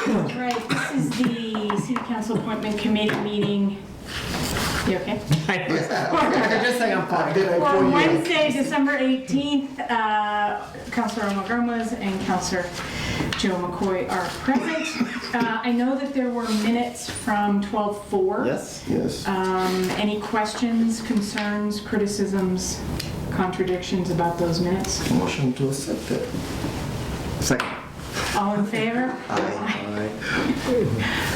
Right, this is the City Council Appointment Committee meeting. You okay? Just say I'm fine. For Wednesday, December 18th, Councilor Omar Gomez and Councilor Joe McCoy are present. I know that there were minutes from 12:04. Yes. Yes. Any questions, concerns, criticisms, contradictions about those minutes? Motion to accept it. Second. All in favor? Aye.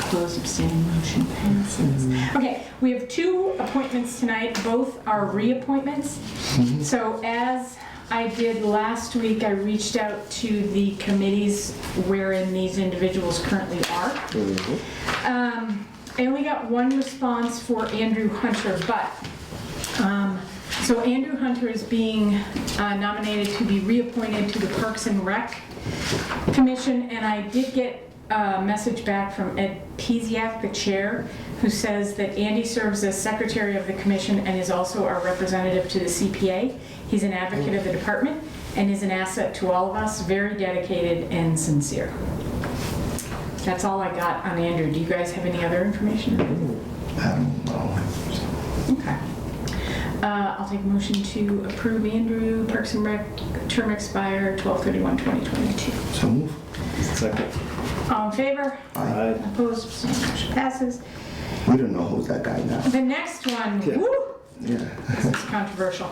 Opposed, abstaining, motion passes. Okay, we have two appointments tonight. Both are reappointments. So as I did last week, I reached out to the committees wherein these individuals currently are. I only got one response for Andrew Hunter, but so Andrew Hunter is being nominated to be reappointed to the Parks and Rec Commission, and I did get a message back from Ed Piziak, the chair, who says that Andy serves as secretary of the commission and is also our representative to the CPA. He's an advocate of the department and is an asset to all of us, very dedicated and sincere. That's all I got on Andrew. Do you guys have any other information? I don't know. Okay. I'll take a motion to approve Andrew, Parks and Rec, term expire 12/31/2022. So move. Second. All in favor? Aye. Opposed, abstained, motion passes. We don't know who's that guy now. The next one, Yeah. woo, Yeah. this is controversial.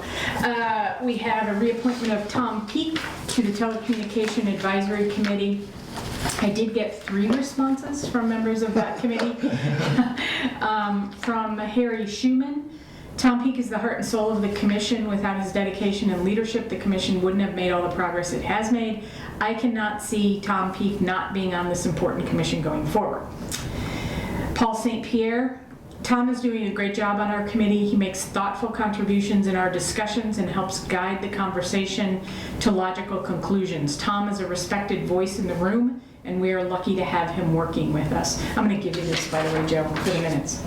We have a reappointment of Tom Peak to the Telecommunication Advisory Committee. I did get 3 responses from members of that committee. From Harry Schuman. Tom Peak is the heart and soul of the commission. Without his dedication and leadership, the commission wouldn't have made all the progress it has made. I cannot see Tom Peak not being on this important commission going forward. Paul St. Pierre. Tom is doing a great job on our committee. He makes thoughtful contributions in our discussions and helps guide the conversation to logical conclusions. Tom is a respected voice in the room, and we are lucky to have him working with us. I'm going to give you this, by the way, Joe, for the minutes.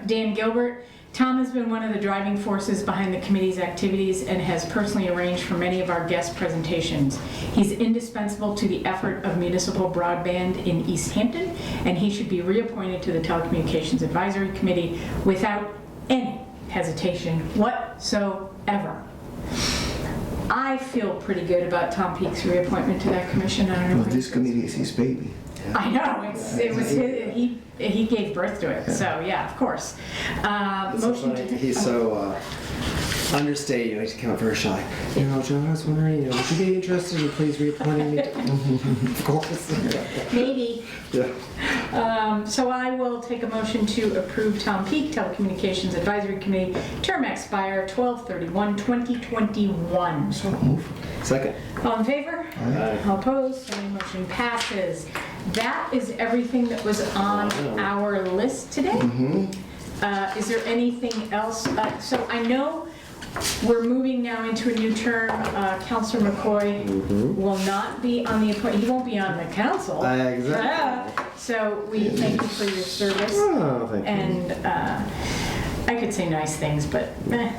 Dan Gilbert. Tom has been one of the driving forces behind the committee's activities and has personally arranged for many of our guest presentations. He's indispensable to the effort of municipal broadband in Easthampton, and he should be reappointed to the Telecommunications Advisory Committee without any hesitation whatsoever. I feel pretty good about Tom Peak's reappointment to that commission. I don't know. Well, this committee is his baby. I know, it was his, he gave birth to it, so yeah, of course. It's so Motion funny. to, He's so understated. You know, he just came out very shy. You know, Joe, I was wondering, you know, would you be interested in please reappointing me? Of course. maybe. Yeah. So I will take a motion to approve Tom Peak, Telecommunications Advisory Committee, term expire 12/31/2021. So move. Second. All in favor? Aye. All opposed? So the motion passes. That is everything that was on our list today. Is there anything else? So I know we're moving now into a new term. Councilor McCoy will not be on the appointment. He won't be on the council. Exactly. So we thank you for your service. Oh, thank you. And I could say nice things, but Yeah.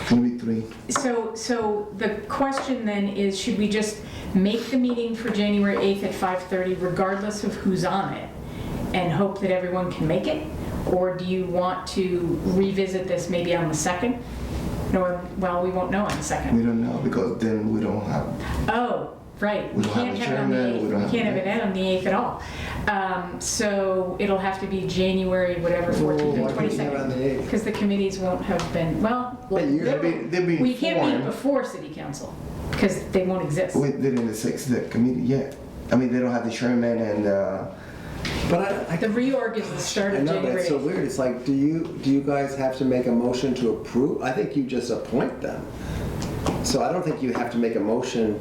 Maybe 3. So the question then is, should we just make the meeting for January 8th at 5:30 regardless of who's on it and hope that everyone can make it? Or do you want to revisit this maybe on the 2nd? Or, well, we won't know on the We 2nd. don't know because then we don't have. Oh, right. We don't have a can't have it on the chairman, 8th. we don't We have can't have that. it on the 8th at all. So it'll have to be January, whatever, 14th or Why can't you have it on 22nd. the 8th? Because the committees won't have been, well, But you- They'll be we can't meet informed. before city council because they won't exist. We didn't the 6th committee yet. I mean, they don't have the chairman and. But The reorg is the start I of know, but January it's so 8th. weird. It's like, do you guys have to make a motion to approve? I think you just appoint them. So I don't think you have to make a motion.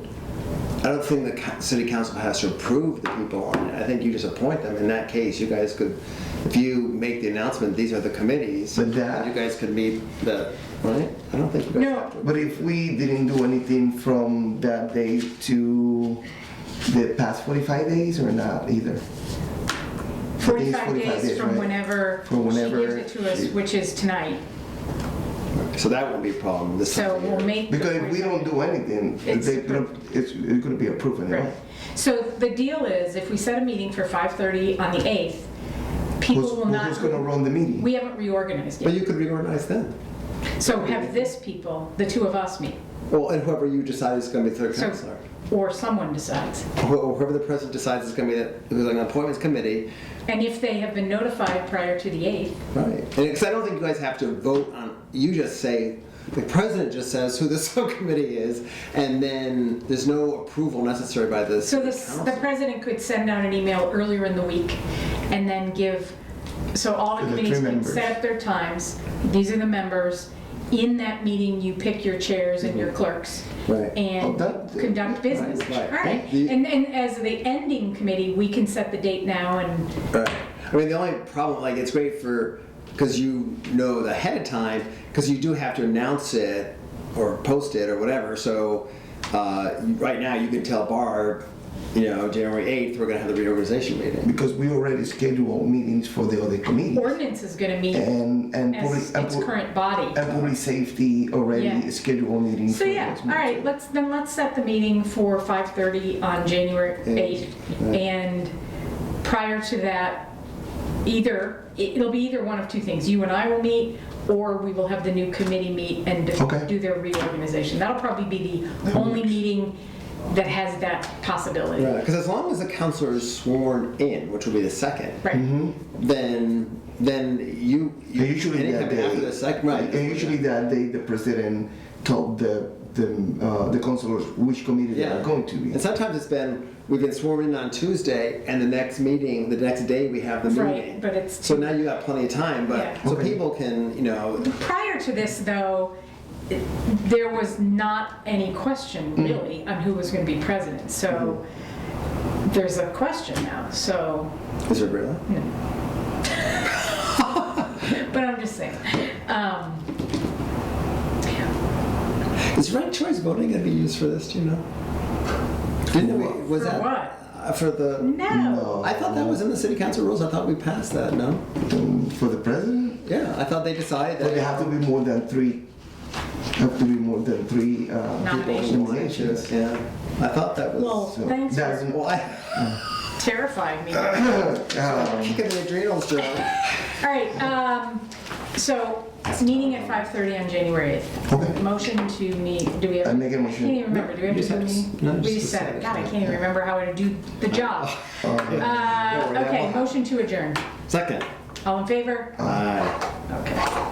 I don't think the city council has to approve the people on it. I think you just appoint them. In that case, you guys could, if you make the announcement, these are the committees, But that- you guys could meet the, right? I don't think you guys No. have to. But if we didn't do anything from that day to the past 45 days or not either? I think it's 45 days from right? whenever From she whenever gives it to us, she- which is tonight. So that won't be a problem this time So of we'll year. make. the Because if we 45 don't do anything, It's it's going to be approved anyway. Right. So the deal is, if we set a meeting for 5:30 on the 8th, people will not. Who's going to run the meeting? We haven't reorganized But yet. you could reorganize then. So have this people, the two of us meet, Well, and whoever you decide is going to be third So- counselor. or someone decides. Whoever the president decides is going to be who's on an appointments committee, And if they have been notified prior to the 8th, right? And because I don't think you guys have to vote on. You just say the president just says who the subcommittee is, and then there's no approval necessary by the so council. the president could send out an email earlier in the week and then give, so all the To the committees three can members. set up their times. These are the members. In that meeting, you pick your chairs and your clerks. Right. And Oh, that- conduct business. Right. All right. The- And as the ending committee, we can set the date now and, Right. I mean, the only problem, like, it's great for, because you know the ahead of time, because you do have to announce it or post it or whatever. So right now, you can tell Barb, January 8th, we're going to have the reorganization meeting. Because we already scheduled meetings for the other committees. ordinance is going to meet And as its current body. and public safety already Yeah. scheduled meetings. So for yeah, next all right, month. let's set the meeting for 5:30 on January 8th. Right. And prior to that, it'll be either one of two things. You and I will meet, or we will have the new committee meet and Okay. do their reorganization. That'll probably be the only meeting that has that possibility. Right. Because as long as the counselor is sworn in, which will be the second, Right. then you And usually anytime that day, after the second, right? And usually that day, the president told the councilors which committee they are going to be. And sometimes we've been sworn in on Tuesday, and the next day we have the Right, meeting. but it's So now you got plenty of time, but Yeah. so Okay. people can, Prior to this, though, there was not any question really on who was going to be president. So there's a question now. So, is it really? but I'm just saying. Is ranked choice voting going to be used for this? Do you know? Didn't we? Was For that what? For the? No. I thought that was in the city council rules. I thought we passed that. No. For the president, Yeah, I thought they decided that. but they have to be more than three. Have to be more than three Nominations. nominations. Yeah, I thought that was. Well, So thanks that's for Well, I terrifying me. kicking the adrenals, Joe. All right, so meeting at 5:30 on January 8th. Okay. Motion to meet, do we have? I make a motion. I can't even remember, do we have You to do a said it. meeting? No, We just just said said it, it. God, I can't even remember how to do the job. Yeah, Okay, motion to adjourn. Second. All in favor? Aye. Okay.